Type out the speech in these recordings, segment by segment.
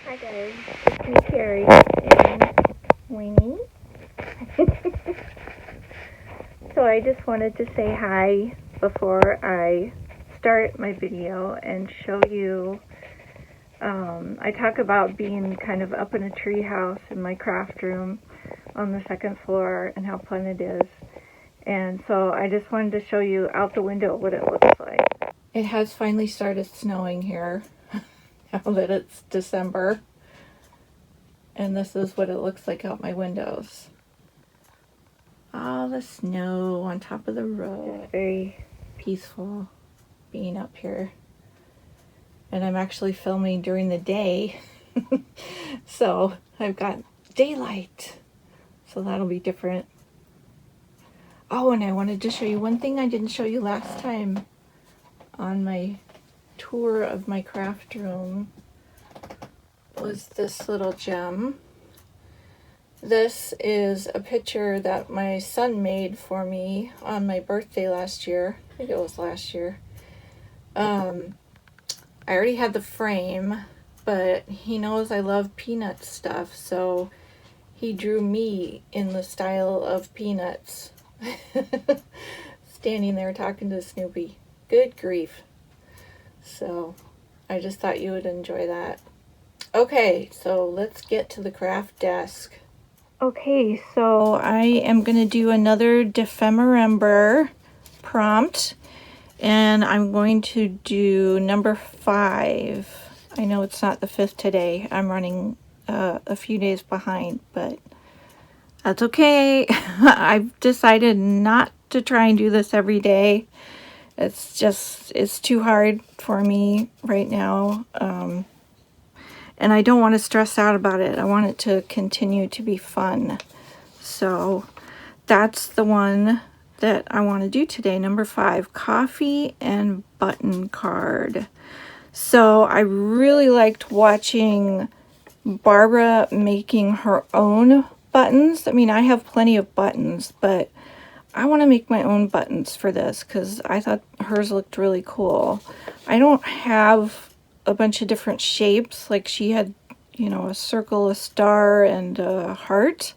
Hi guys, it's me Carrie and Winnie. So I just wanted to say hi before I start my video and show you. I talk about being kind of up in a tree house in my craft room on the second floor and how fun it is. And so I just wanted to show you out the window what it looks like. It has finally started snowing here now that it's December. And this is what it looks like out my windows. All the snow on top of the road. It's very peaceful being up here. And I'm actually filming during the day. So I've got daylight. So that'll be different. Oh, and I wanted to show you one thing I didn't show you last time on my tour of my craft room. Was this little gem. This is a picture that my son made for me on my birthday last year. I think it was last year. I already had the frame, but he knows I love peanut stuff, so he drew me in the style of Peanuts. Standing there talking to Snoopy. Good grief. So I just thought you would enjoy that. Okay, so let's get to the craft desk. Okay, so I am going to do another Defemember prompt, and I'm going to do number 5. I know it's not the 5th today. I'm running a few days behind, but that's okay. I've decided not to try and do this every day. It's too hard for me right now. And I don't want to stress out about it. I want it to continue to be fun. So that's the one that I want to do today. Number 5, coffee and button card. So I really liked watching Barbara making her own buttons. I mean, I have plenty of buttons, but I want to make my own buttons for this because I thought hers looked really cool. I don't have a bunch of different shapes. Like she had, you know, a circle, a star, and a heart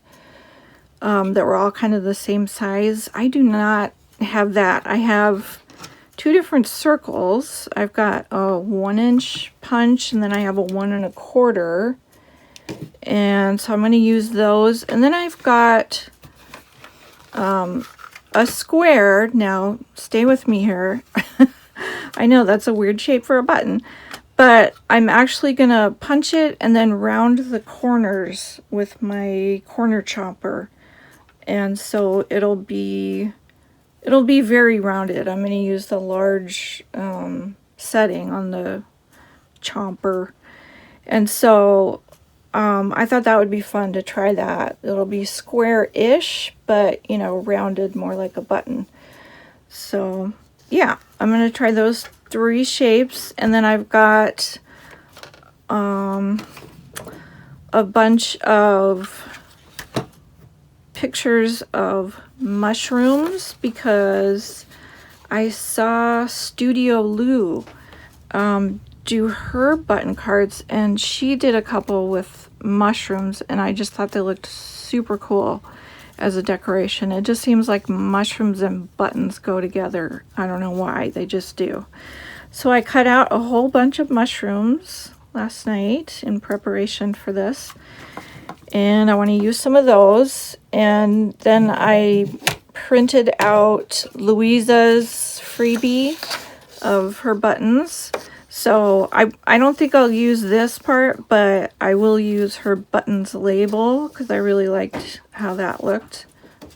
that were all kind of the same size. I do not have that. I have 2 different circles. I've got a 1-inch punch, and then I have a 1 1/4. And so I'm going to use those. And then I've got a square. Now, stay with me here. I know that's a weird shape for a button. But I'm actually going to punch it and then round the corners with my corner chopper. And so it'll be very rounded. I'm going to use the large setting on the chomper. And so I thought that would be fun to try that. It'll be square-ish, but, you know, rounded more like a button. So, yeah, I'm going to try those 3 shapes, and then I've got a bunch of pictures of mushrooms because I saw Studio Lou do her button cards, and she did a couple with mushrooms, and I just thought they looked super cool as a decoration. It just seems like mushrooms and buttons go together. I don't know why, they just do. So I cut out a whole bunch of mushrooms last night in preparation for this. And I want to use some of those. And then I printed out Louisa's freebie of her buttons. So I don't think I'll use this part, but I will use her buttons label because I really liked how that looked.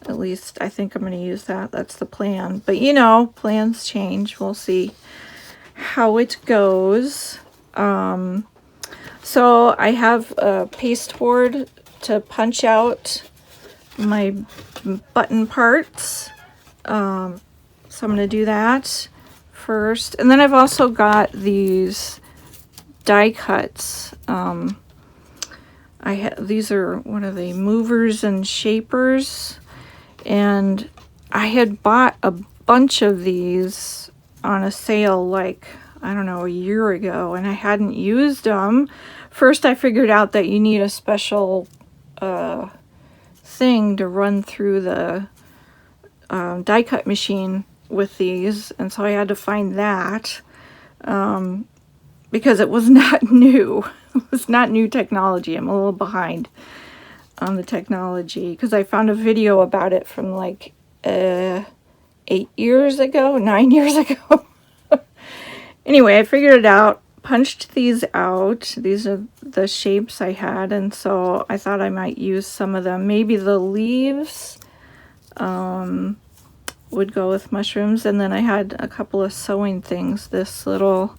At least I think I'm going to use that. That's the plan. But you know, plans change. We'll see how it goes. So I have a pasteboard to punch out my button parts. So I'm going to do that first. And then I've also got these die cuts. These are, what are they, movers and shapers. And I had bought a bunch of these on a sale like I don't know, a year ago, and I hadn't used them. First, I figured out that you need a special thing to run through the die cut machine with these, and so I had to find that because it was not new. It was not new technology. I'm a little behind on the technology because I found a video about it from like 8 years ago, 9 years ago. Anyway, I figured it out, punched these out. These are the shapes I had, and so I thought I might use some of them. Maybe the leaves would go with mushrooms, and then I had a couple of sewing things. This little,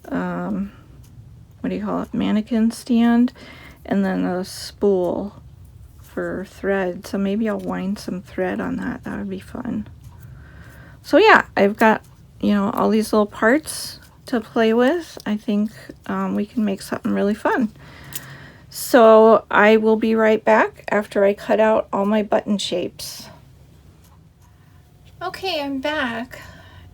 what do you call it, mannequin stand, and then a spool for thread. So maybe I'll wind some thread on that. That would be fun. So yeah, I've got, you know, all these little parts to play with. I think we can make something really fun. So I will be right back after I cut out all my button shapes. Okay, I'm back,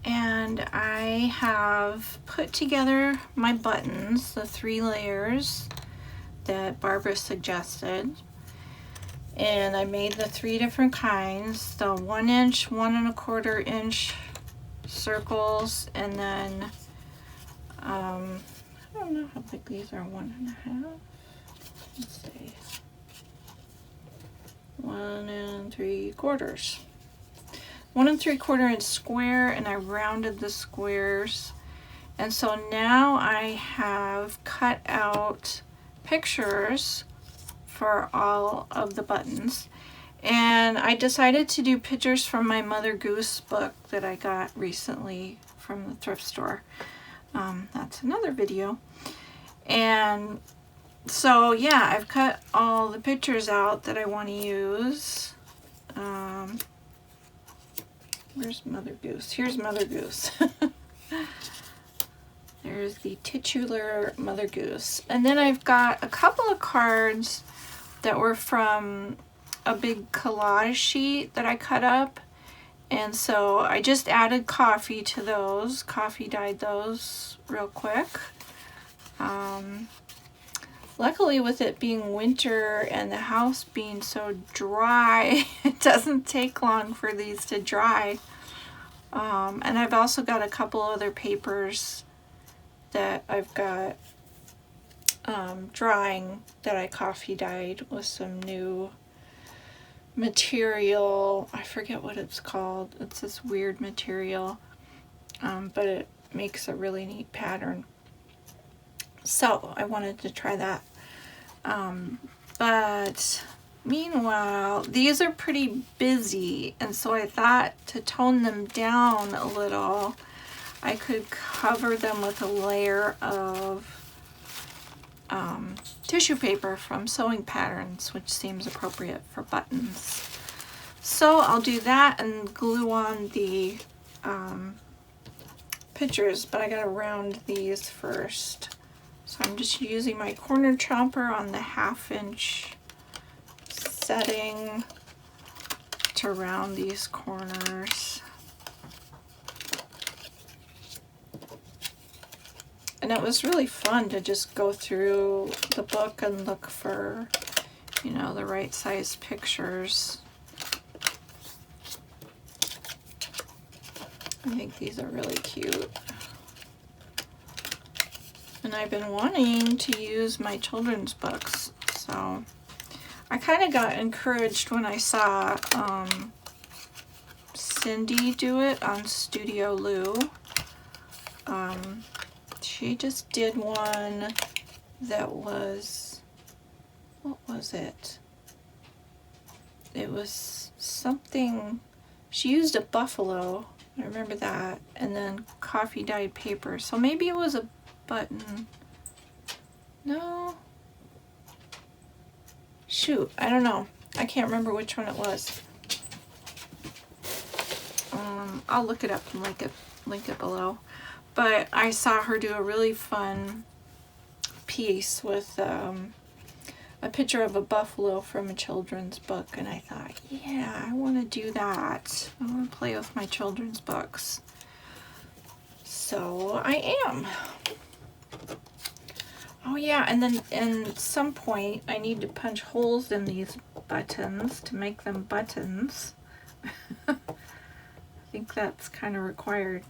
and I have put together my buttons, the 3 layers that Barbara suggested. And I made the 3 different kinds, the 1 inch, 1 1/4 inch circles, and then I don't know how big these are, 1 1/2. Let's see, 1 3/4. 1 3/4 inch square, and I rounded the squares. And so now I have cut out pictures for all of the buttons, and I decided to do pictures from my Mother Goose book that I got recently from the thrift store. That's another video. And so yeah, I've cut all the pictures out that I want to use. Where's Mother Goose? Here's Mother Goose. There's the titular Mother Goose. And then I've got a couple of cards that were from a big collage sheet that I cut up. And so I just added coffee to those. Coffee dyed those real quick. Luckily, with it being winter and the house being so dry, it doesn't take long for these to dry. And I've also got a couple other papers that I've got drying that I coffee dyed with some new material. I forget what it's called. It's this weird material, but it makes a really neat pattern. So I wanted to try that. But meanwhile, these are pretty busy, and so I thought to tone them down a little, I could cover them with a layer of tissue paper from Sewing Patterns, which seems appropriate for buttons. So I'll do that and glue on the pictures, but I gotta round these first. So I'm just using my corner chomper on the 1/2 inch setting to round these corners. And it was really fun to just go through the book and look for, you know, the right size pictures. I think these are really cute. And I've been wanting to use my children's books, so I kind of got encouraged when I saw Cindy do it on Studio Lou. She just did one that was, what was it? It was something, she used a buffalo, I remember that, and then coffee dyed paper. So maybe it was a button. No. Shoot, I don't know. I can't remember which one it was. I'll look it up and link it below. But I saw her do a really fun piece with a picture of a buffalo from a children's book, and I thought, yeah, I want to do that. I want to play with my children's books. So I am. Oh yeah, and then at some point I need to punch holes in these buttons to make them buttons. I think that's kind of required.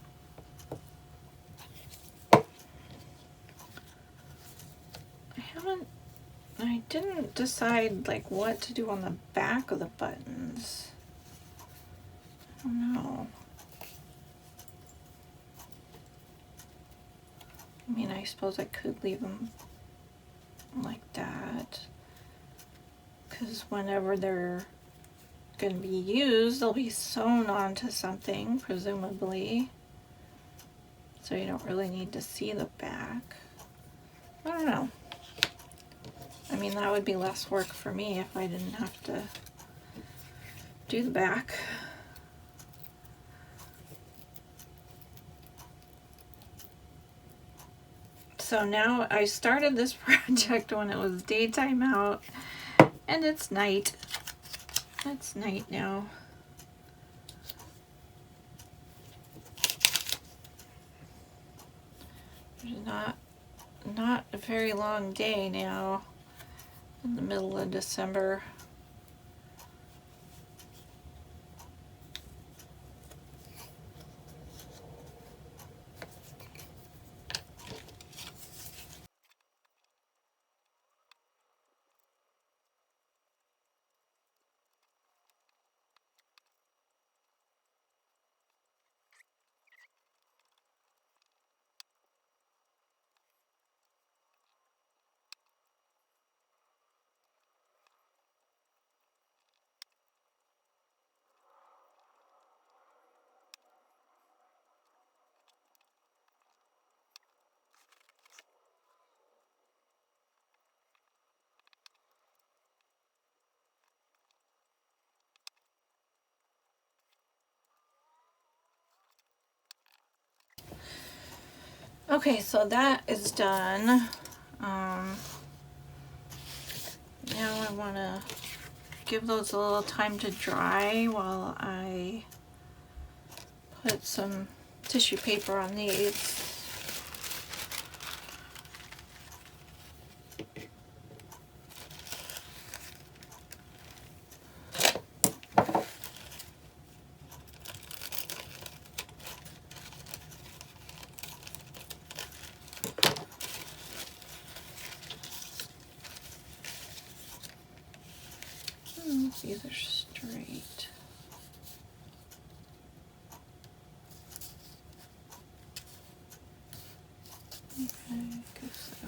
I didn't decide like what to do on the back of the buttons. I don't know. I mean, I suppose I could leave them like that, because whenever they're going to be used, they'll be sewn onto something, presumably. So you don't really need to see the back. I don't know. I mean, that would be less work for me if I didn't have to do the back. So now I started this project when it was daytime out, and it's night. It's night now. There's not a very long day now in the middle of December. Okay, so that is done. Now I want to give those a little time to dry while I put some tissue paper on these. These are straight. Okay, good so.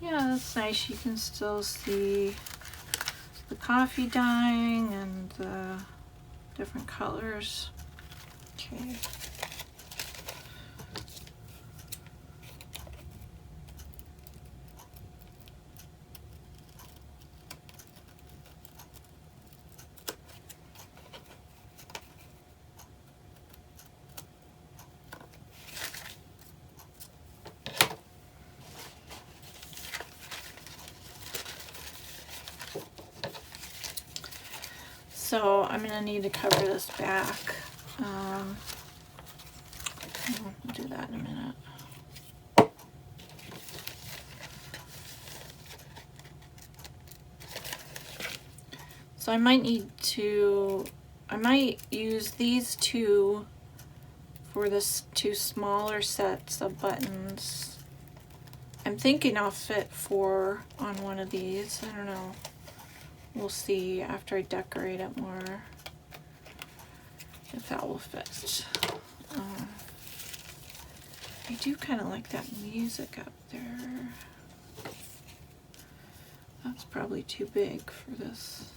Yeah, that's nice. You can still see the coffee dyeing and the different colors. Okay. So I'm going to need to cover this back. I'll do that in a minute. So I might use these two for this two smaller sets of buttons. I'm thinking I'll fit 4 on one of these. I don't know. We'll see after I decorate it more if that will fit. I do kind of like that music up there. That's probably too big for this.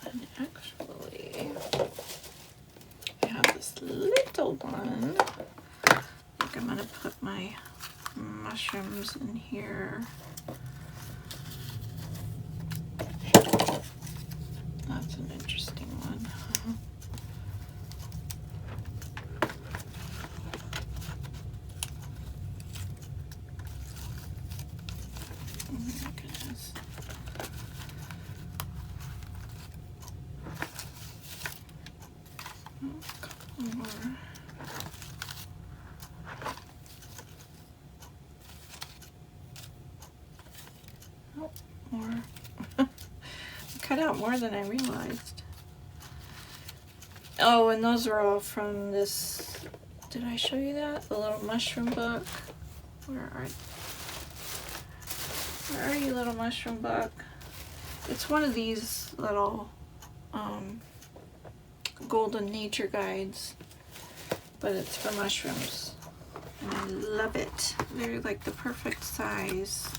And actually, I have this little one. I think I'm gonna put my mushrooms in here. That's an interesting one. Oh my goodness. Oh, a couple more. Oh, more. Cut out more than I realized. Oh, and those are all from this. Did I show you that? The little mushroom book. Where are you, little mushroom book? It's one of these little golden nature guides, but it's for mushrooms. And I love it. They're like the perfect size.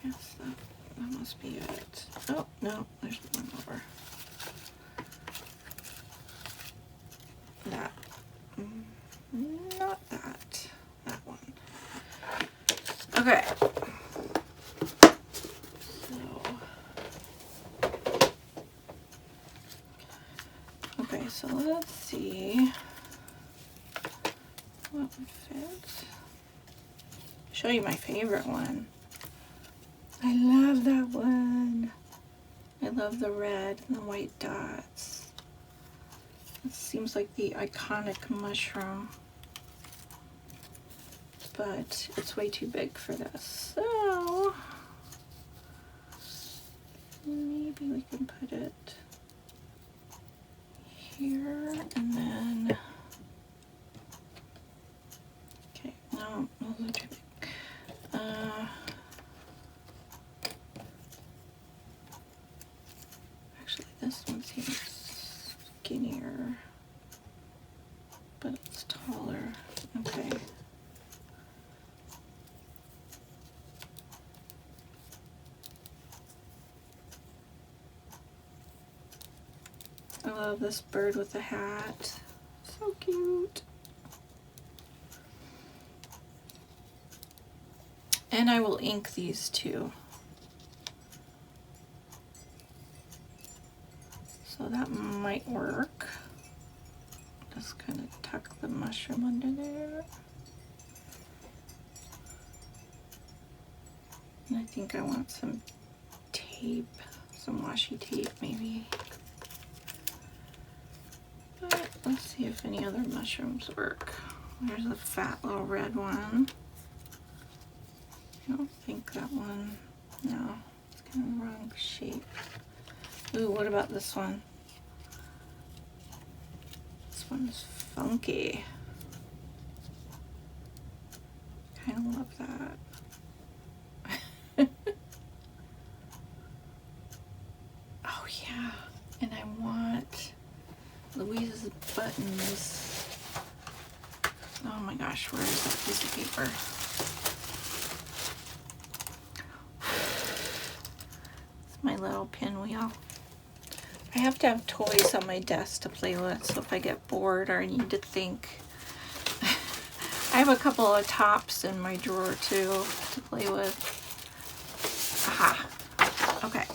Yes, that must be it. Oh, no, there's one over. That. Not that. That one. Okay. So let's see what would fit. Show you my favorite one. I love that one. I love the red and the white dots. It seems like the iconic mushroom, but it's way too big for this. So maybe we can put it here, and then, okay, no, those are too big. Actually, this one seems skinnier, but it's taller. Okay. I love this bird with the hat. So cute. And I will ink these too. So that might work. Just kind of tuck the mushroom under there. And I think I want some tape, some washi tape maybe. But let's see if any other mushrooms work. There's a fat little red one. I don't think that one, no, it's kind of the wrong shape. Ooh, what about this one? This one's funky. Kind of love that. Oh yeah, and I want Louise's buttons. Oh my gosh, where is that piece of paper? It's my little pinwheel. I have to have toys on my desk to play with, so if I get bored or I need to think. I have a couple of tops in my drawer too to play with. Aha. Okay.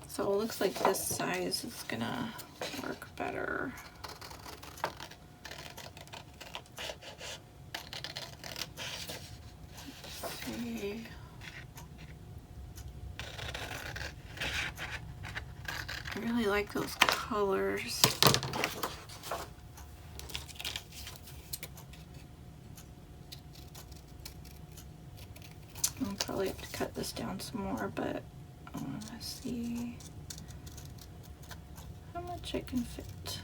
So it looks like this size is gonna work better. Let's see. I really like those colors. this down some more, but I want to see how much I can fit.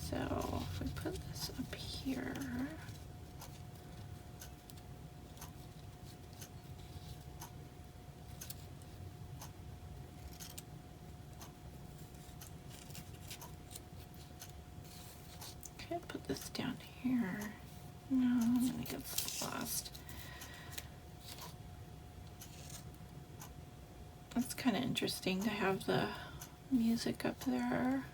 So if we put this up here, okay, put this down here. No, then it gets lost. That's kind of interesting to have the music up there.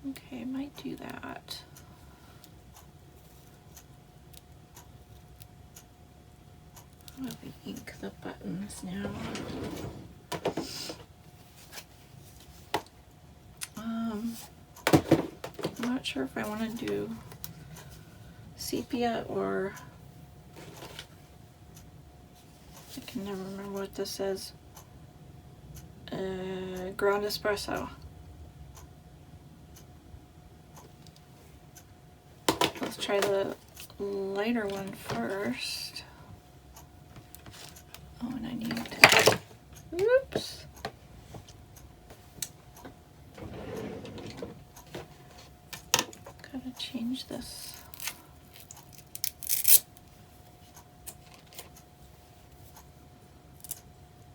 Okay, might do that. I'm gonna ink the buttons now. I'm not sure if I want to do sepia or I can never remember what this is. Ground espresso. Let's try the lighter one first. Oh, and I need to, oops. Gotta change this.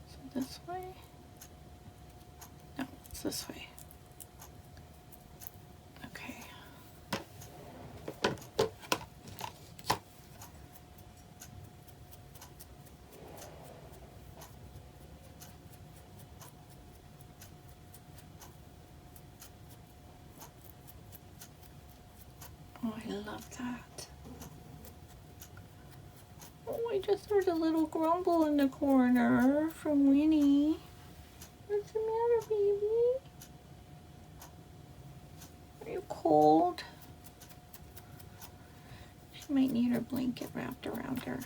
So this way? No, it's this way. Okay. Oh, I love that. Oh, I just heard a little grumble in the corner from Winnie. What's the matter, baby? Are you cold? She might need her blanket wrapped around her.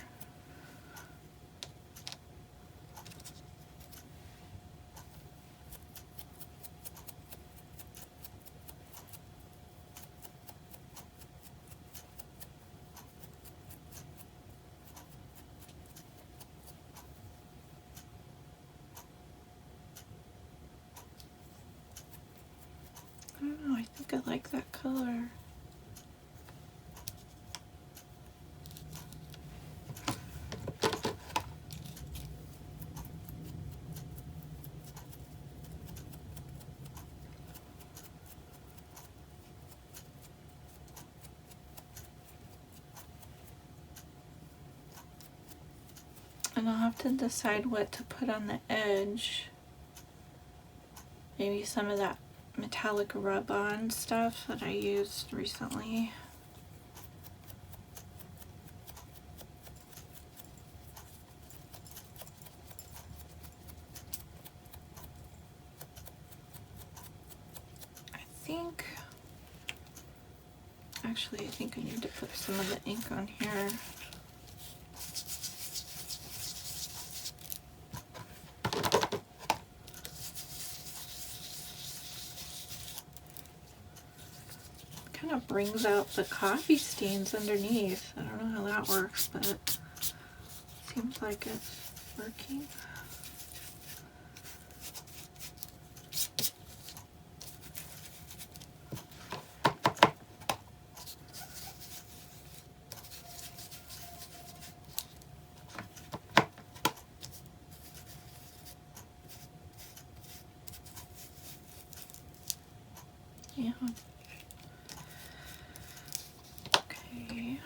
I don't know, I think I like that color. And I'll have to decide what to put on the edge. Maybe some of that metallic rub-on stuff that I used recently. Actually, I think I need to put some of the ink on here. Kind of brings out the coffee stains underneath. I don't know how that works, but it seems like it's working. Yeah. Okay.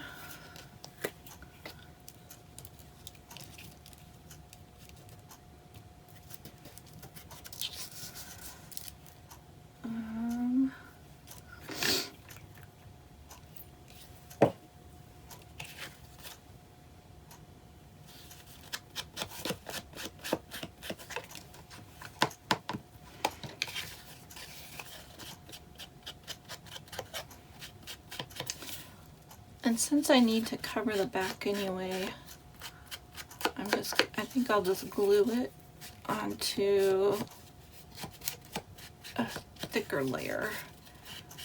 And since I need to cover the back anyway, I think I'll just glue it onto a thicker layer,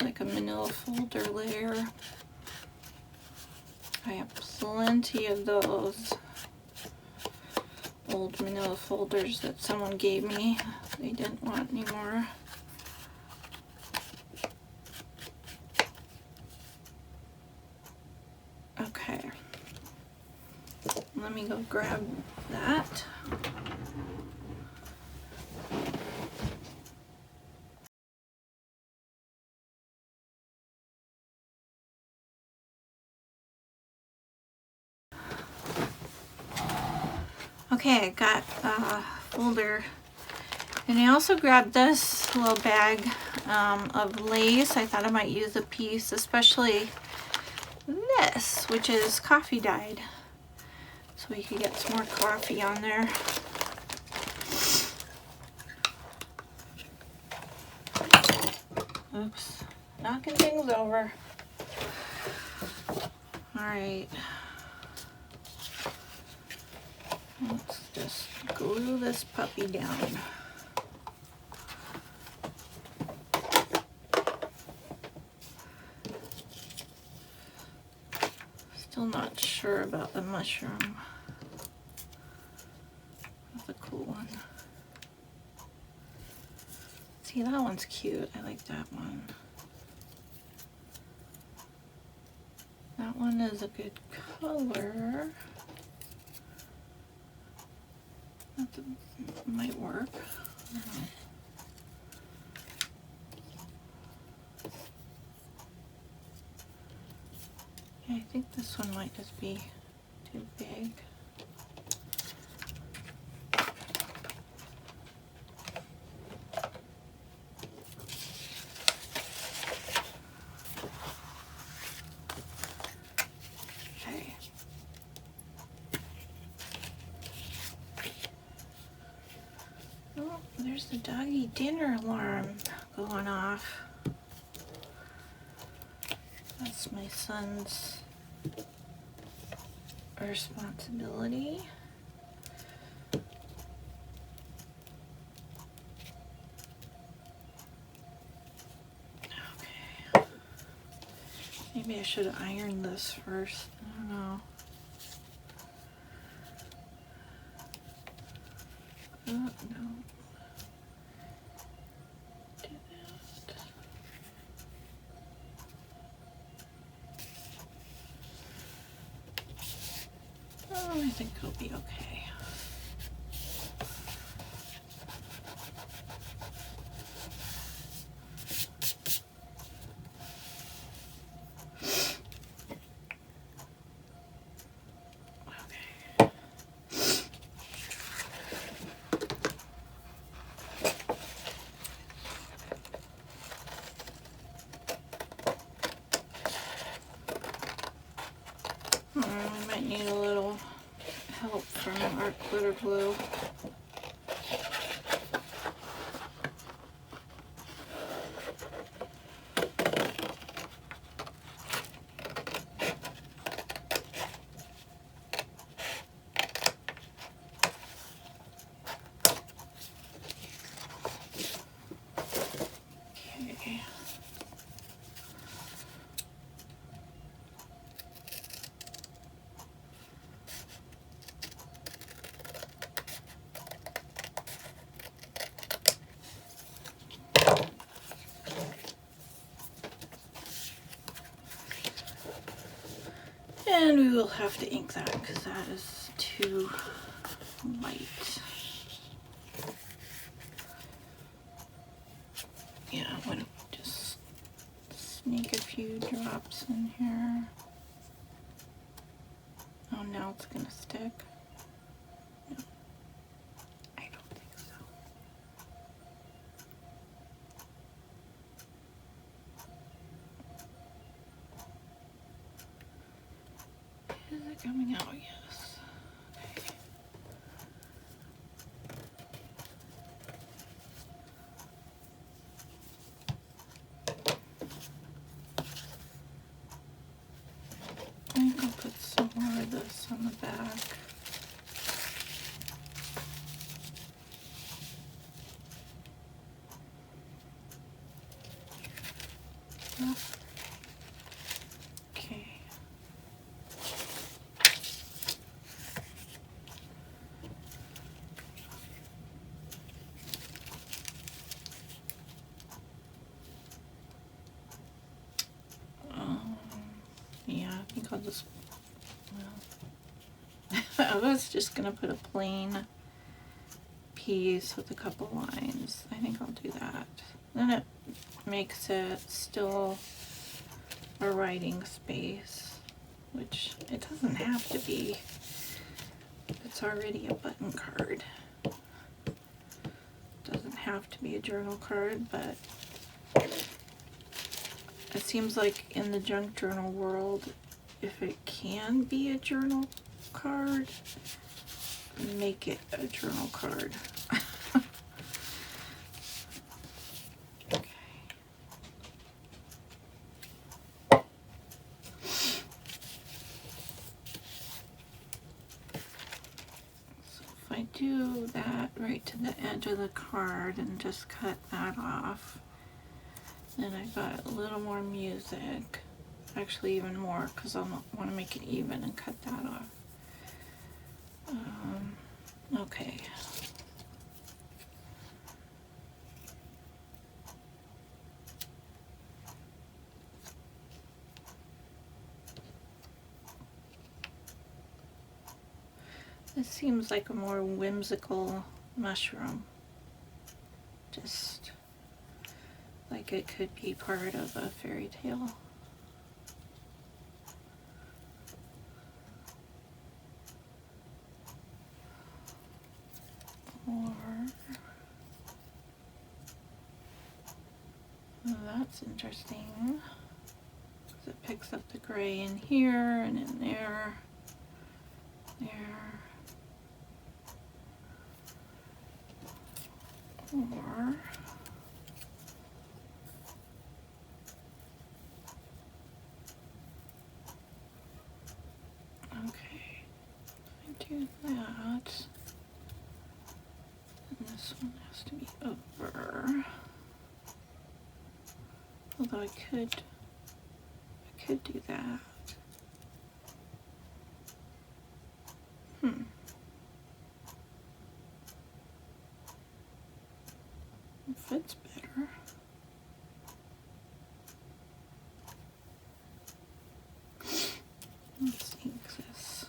like a manila folder layer. I have plenty of those old manila folders that someone gave me. They didn't want anymore. Okay. Let me go grab that. Okay, I got a folder, and I also grabbed this little bag of lace. I thought I might use a piece, especially this, which is coffee dyed, so we could get some more coffee on there. Oops, knocking things over. All right. Let's just glue this puppy down. Still not sure about the mushroom. That's a cool one. See, that one's cute. I like that one. That one is a good color. That might work. I don't know. Yeah, I think this one might just be too big. Okay. Oh, there's the doggy dinner alarm going off. That's my son's responsibility. Okay. Maybe I should have ironed this first. I don't know. Oh, no. Do that. Oh, I think it'll be okay. We might need a little help from our glitter glue. Okay. And we will have to ink that because that is too light. Yeah, I'm going to just sneak a few drops in here. Oh, now it's going to stick. No, I don't think so. Is it coming out? Yes. Okay. I think I'll put some more of this on the back. Okay. was, well, I was just gonna put a plain piece with a couple lines. I think I'll do that. Then it makes it still a writing space, which it doesn't have to be. It's already a button card. Doesn't have to be a journal card, but it seems like in the junk journal world, if it can be a journal card, make it a journal card. Okay. So if I do that right to the edge of the card and just cut that off, then I've got a little more music. Actually even more, because I want to make it even and cut that off. Okay. This seems like a more whimsical mushroom. Just like it could be part of a fairy tale. Or, well, that's interesting. It picks up the gray in here and in there, there. Or okay, I do that. And this one has to be over. Although I could do that. It fits better. Let's ink this.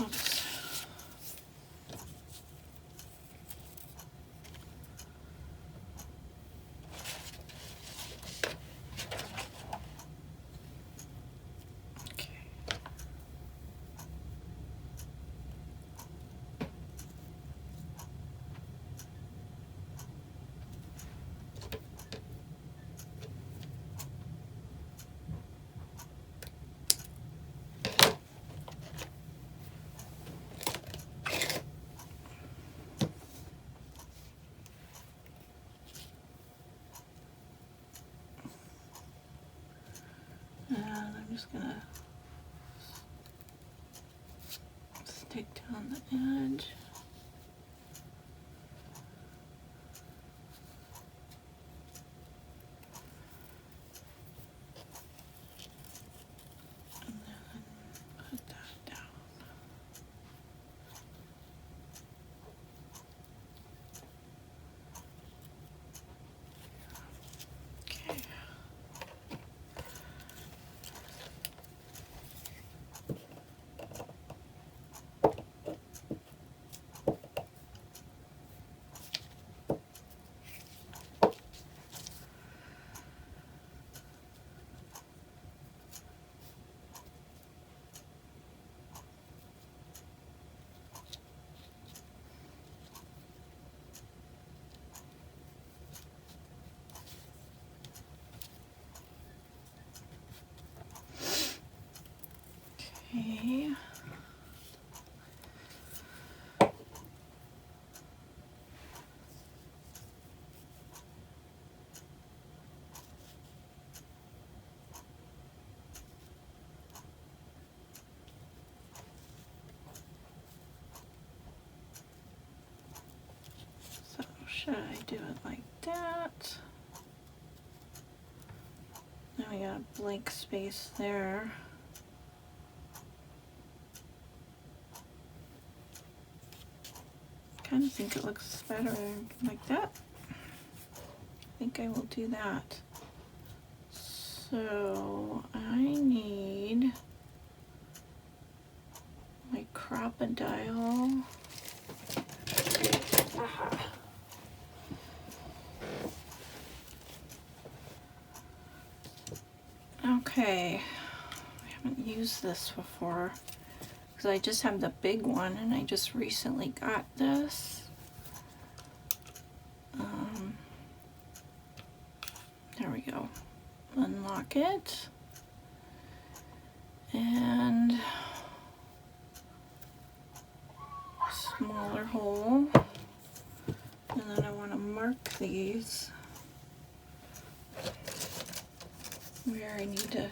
Oops. Okay. And I'm just gonna stick down the edge. And then put that down. Okay. that. Now we got a blank space there. Kind of think it looks better like that. I think I will do that. So I need my crocodile. Aha. Okay, I haven't used this before because I just have the big one and I just recently got this. There we go. Unlock it. And smaller hole. And then I want to mark these where I need to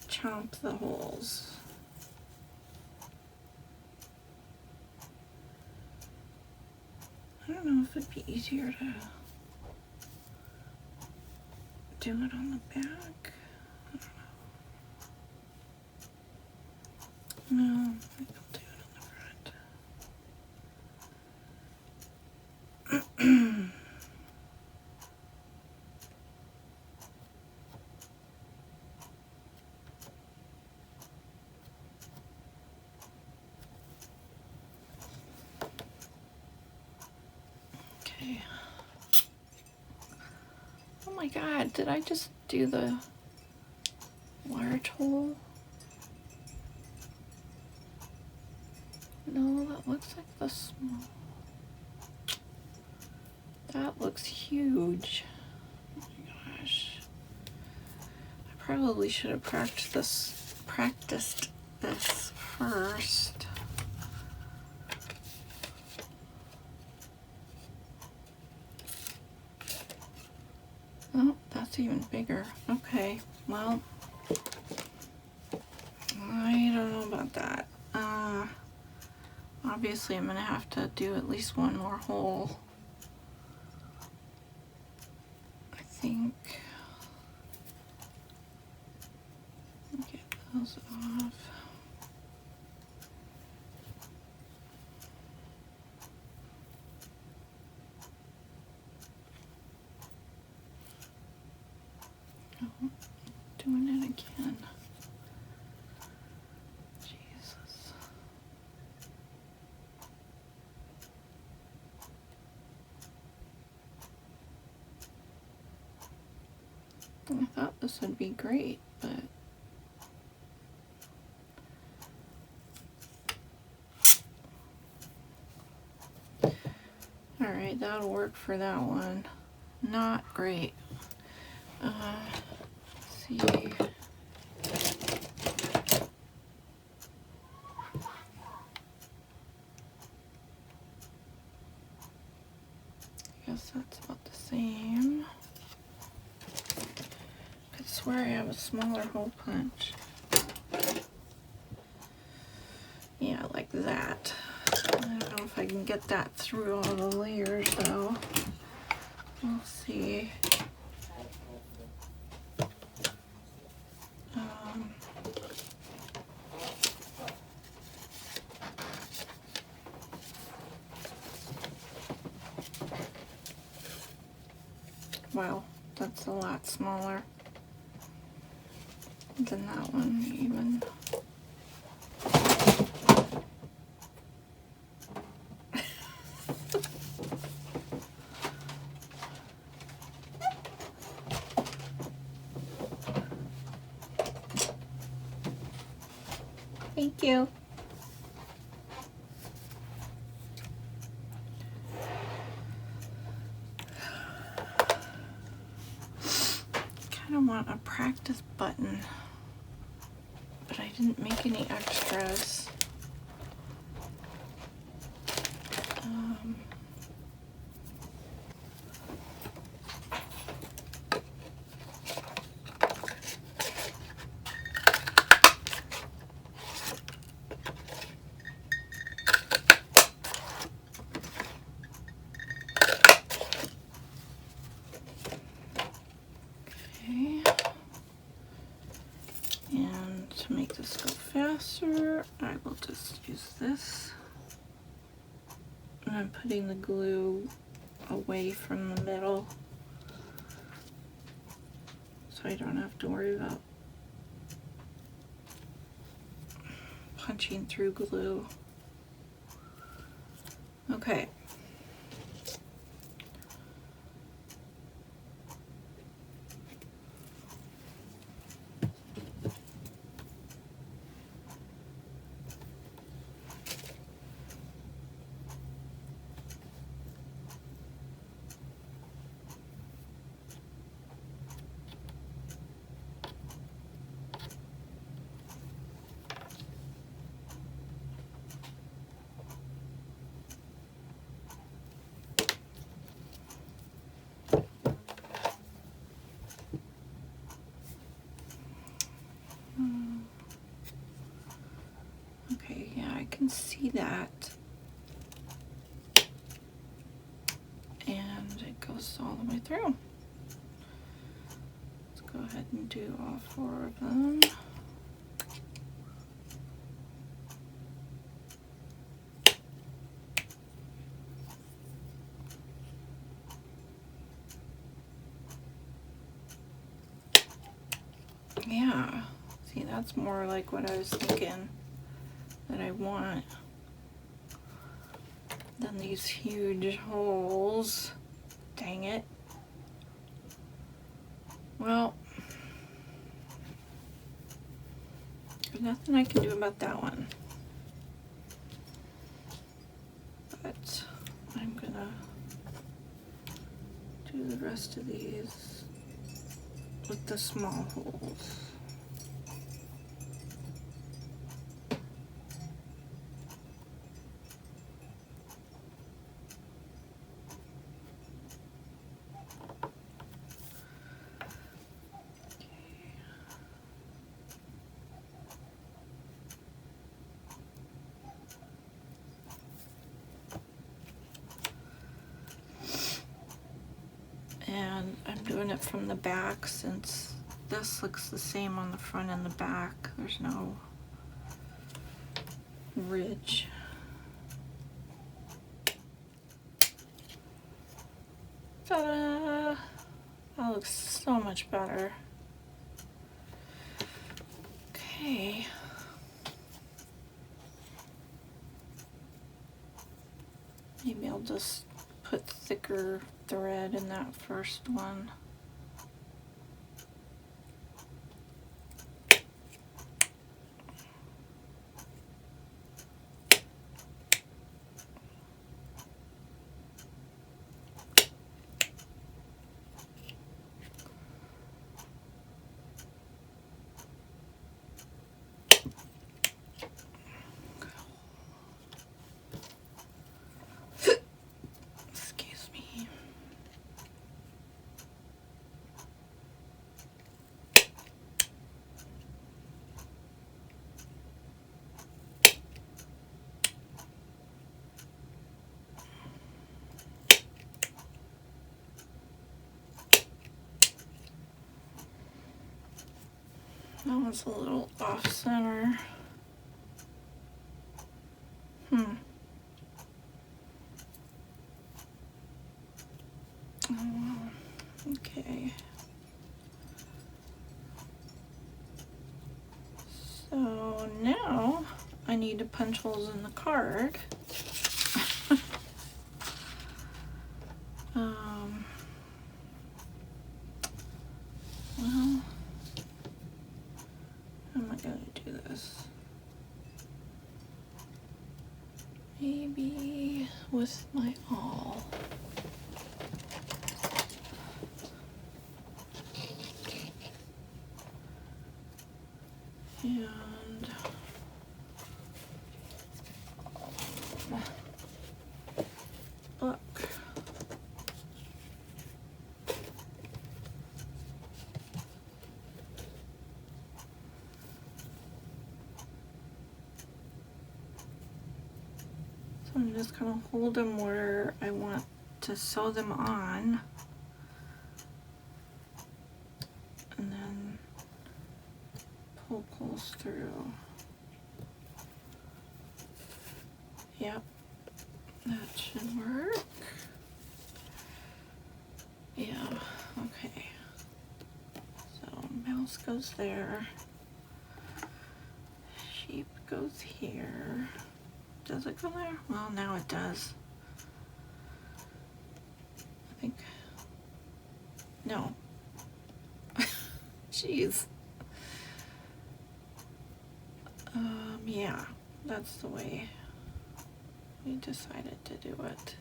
chomp the holes. I don't know if it'd be easier to do it on the back. I don't know. No, I think I'll do it on the front. Okay. Oh my God, did I just do the large hole? No, that looks like the small. That looks huge. Oh my gosh. I probably should have practiced this first. Oh, that's even bigger. Okay, well, I don't know about that. Obviously I'm gonna have to do at least one more hole. I think. Get those off. Oh, doing it again. Jesus. I thought this would be great, but alright, that'll work for that one. Not great. Let's see. I guess that's about the same. I swear I have a smaller hole punch. Yeah, like that. I don't know if I can get that through all the layers though. We'll see. Wow, that's a lot smaller than that one even. Thank you. Kind of want a practice button, but I didn't make any extras. faster, I will just use this. And I'm putting the glue away from the middle so I don't have to worry about punching through glue. Okay. Okay, yeah, I can see that. And it goes all the way through. Let's go ahead and do all 4 of them. Yeah, see, that's more like what I was thinking that I want than these huge holes. Dang it. Well, there's nothing I can do about that one. But I'm gonna do the rest of these with the small holes. And I'm doing it from the back since this looks the same on the front and the back. There's no ridge. Ta-da! That looks so much better. Okay. Maybe I'll just put thicker thread in that first one. Excuse me. That one's a little off center. Oh, okay. So now I need to punch holes in the card. Well, how am I going to do this? Maybe with my awl. And look. So I'm just going to hold them where I want to sew them on. And then pull through. Yep, that should work. Yeah, okay. So mouse goes there. Sheep goes here. Does it go there? Well, now it does. I think. No. Jeez. Yeah, that's the way we decided to do it.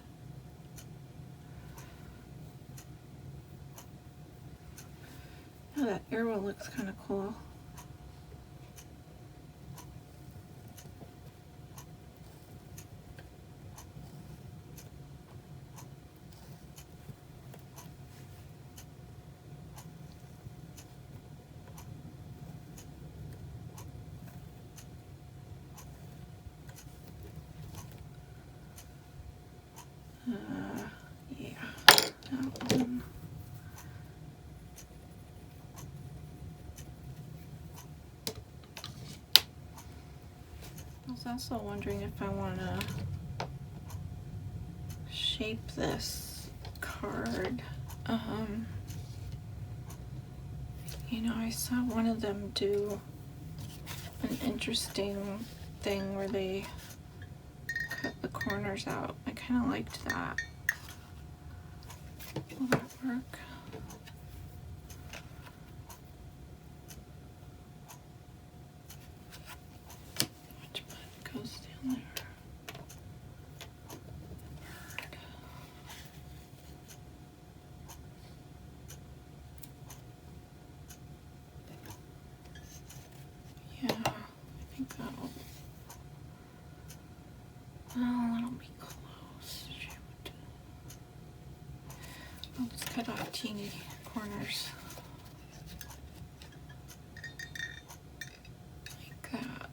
Oh, that arrow looks kind of cool. Yeah, that one. I was also wondering if I want to shape this card. You know, I saw one of them do an interesting thing where they cut the corners out. I kind of liked that. Will that work? Which button goes down there? Yeah, I think that'll be close. Shoot. I'll just cut off teeny corners. Like that.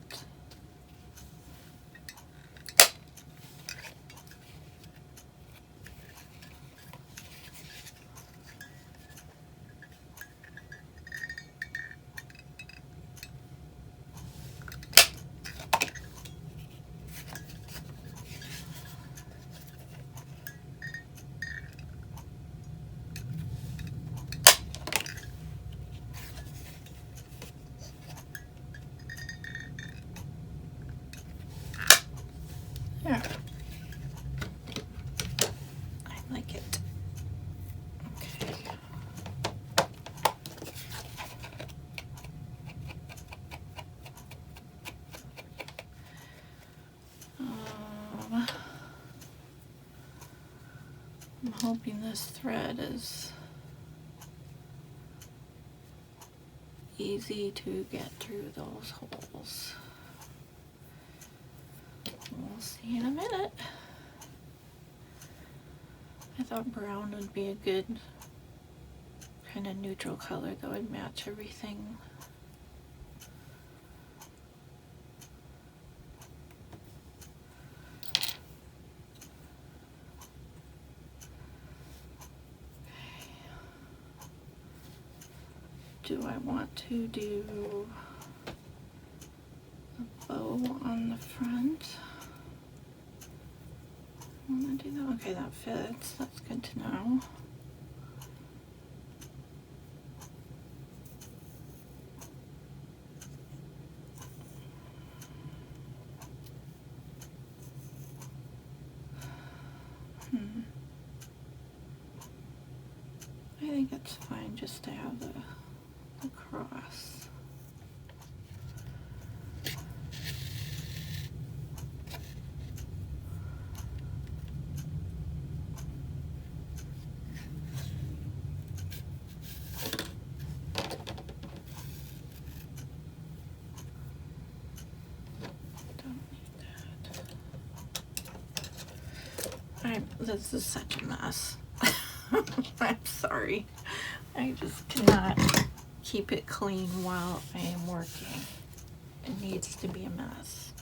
Yeah, I like it. Okay. I'm hoping this thread is easy to get through those holes. We'll see in a minute. I thought brown would be a good kind of neutral color that would match everything. Do I want to do a bow on the front? I want to do that. Okay, that fits. That's good to know. I think it's fine just to have the cross. This is such a mess. I'm sorry. I just cannot keep it clean while I am working. It needs to be a mess.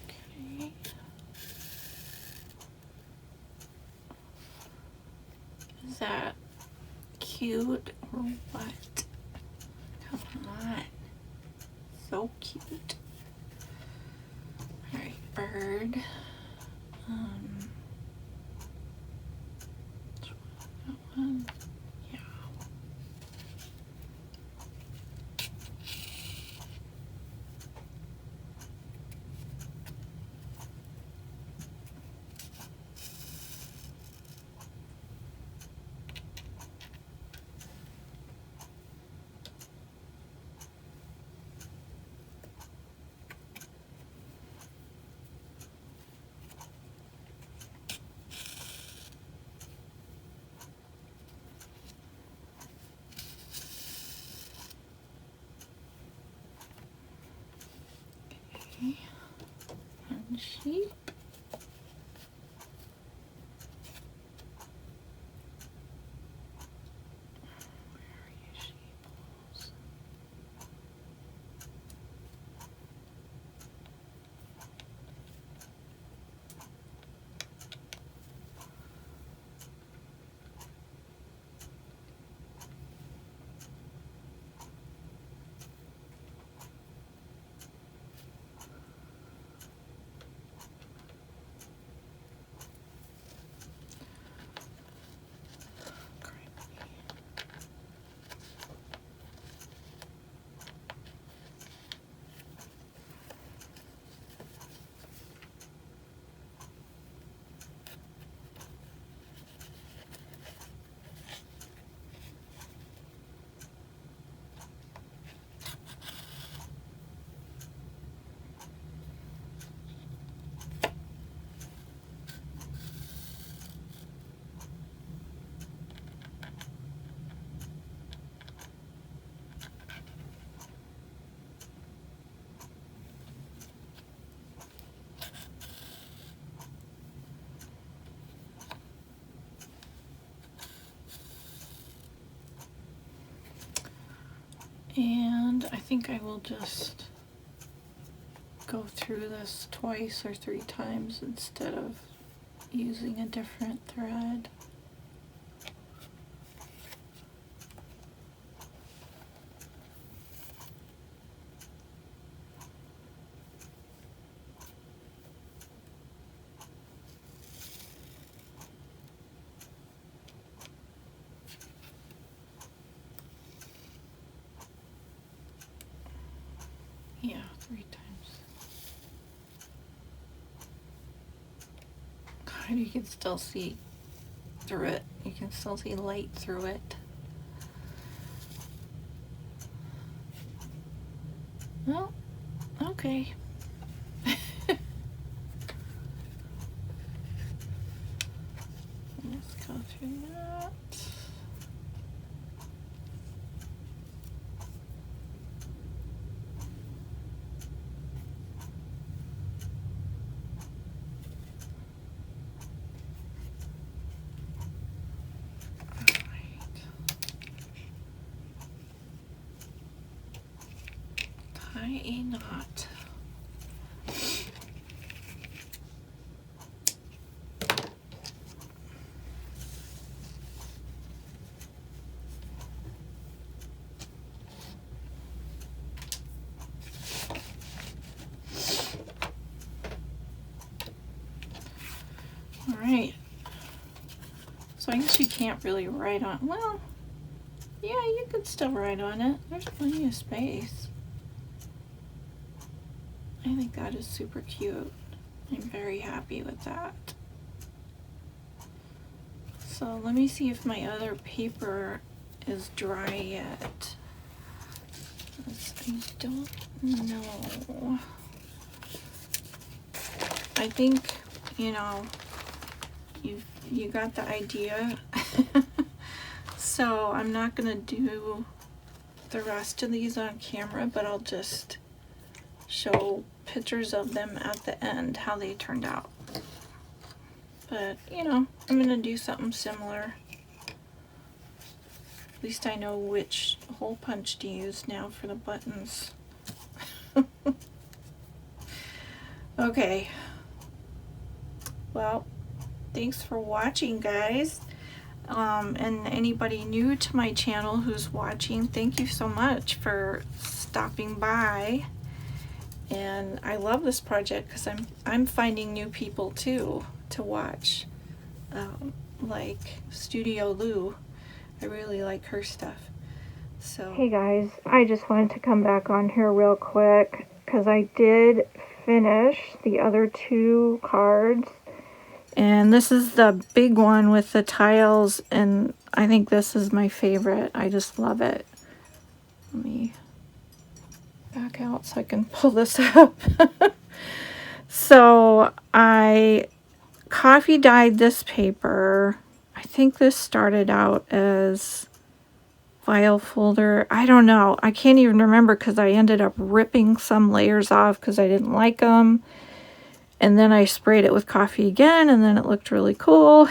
Okay. Is that cute or what? Come on. So cute. Alright, bird. That one. Yeah. Okay. And sheep. And I think I will just go through this twice or 3 times instead of using a different thread. Yeah, 3 times. God, you can still see through it. You can still see light through it. Well, okay. Let's go through that. Tie a knot. All right. So I guess you can't really write on, well, yeah, you could still write on it. There's plenty of space. I think that is super cute. I'm very happy with that. So let me see if my other paper is dry yet. I don't know. I think, you know, you got the idea. So I'm not gonna do the rest of these on camera, but I'll just show pictures of them at the end, how they turned out. But, you know, I'm gonna do something similar. At least I know which hole punch to use now for the buttons. Okay. Well, thanks for watching, guys. And anybody new to my channel who's watching, thank you so much for stopping by. And I love this project because I'm finding new people too to watch, like Studio Lou. I really like her stuff. So hey guys, I just wanted to come back on here real quick because I did finish the other 2 cards, and this is the big one with the tiles, and I think this is my favorite. I just love it. Let me back out so I can pull this up. So I coffee dyed this paper. I think this started out as file folder. I don't know. I can't even remember because I ended up ripping some layers off because I didn't like them. And then I sprayed it with coffee again, and then it looked really cool.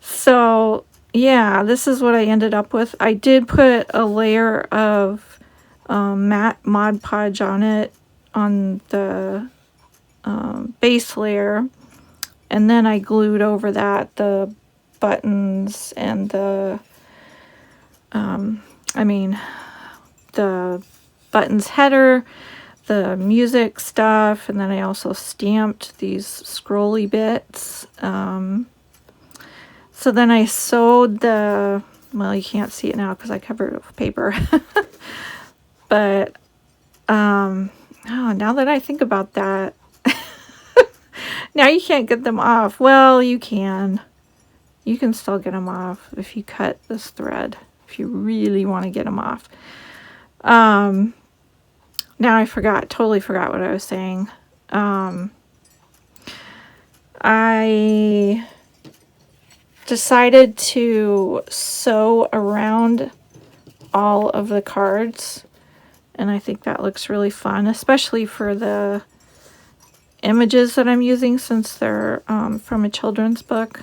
So yeah, this is what I ended up with. I did put a layer of matte Mod Podge on it, on the base layer, and then I glued over that the buttons and the the buttons header, the music stuff, and then I also stamped these scrolly bits. So then I sewed the, well, you can't see it now because I covered it with paper. But oh, now that I think about that, now you can't get them off. Well, you can. You can still get them off if you cut this thread, if you really want to get them off. Now I totally forgot what I was saying. I decided to sew around all of the cards, and I think that looks really fun, especially for the images that I'm using, since they're from a children's book.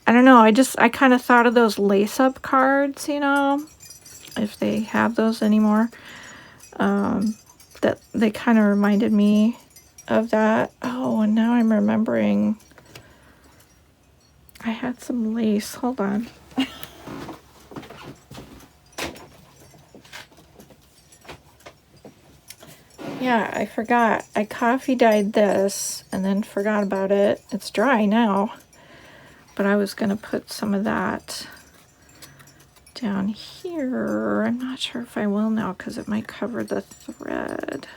I don't know, I kind of thought of those lace-up cards, you know, if they have those anymore. That they kind of reminded me of that. Oh, and now I'm remembering I had some lace. Hold on. Yeah, I forgot. I coffee dyed this and then forgot about it. It's dry now, but I was going to put some of that down here. I'm not sure if I will now because it might cover the thread.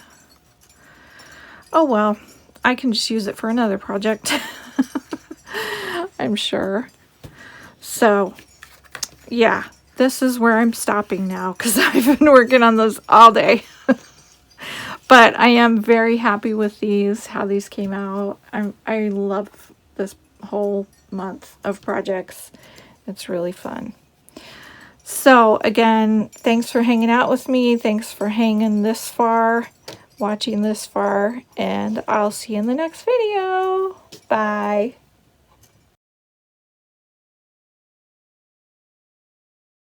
Oh well, I can just use it for another project. I'm sure. So yeah, this is where I'm stopping now because I've been working on this all day. But I am very happy with these, how these came out. I love this whole month of projects. It's really fun. So again, thanks for hanging out with me. Thanks for hanging this far, watching this far, and I'll see you in the next video. Bye.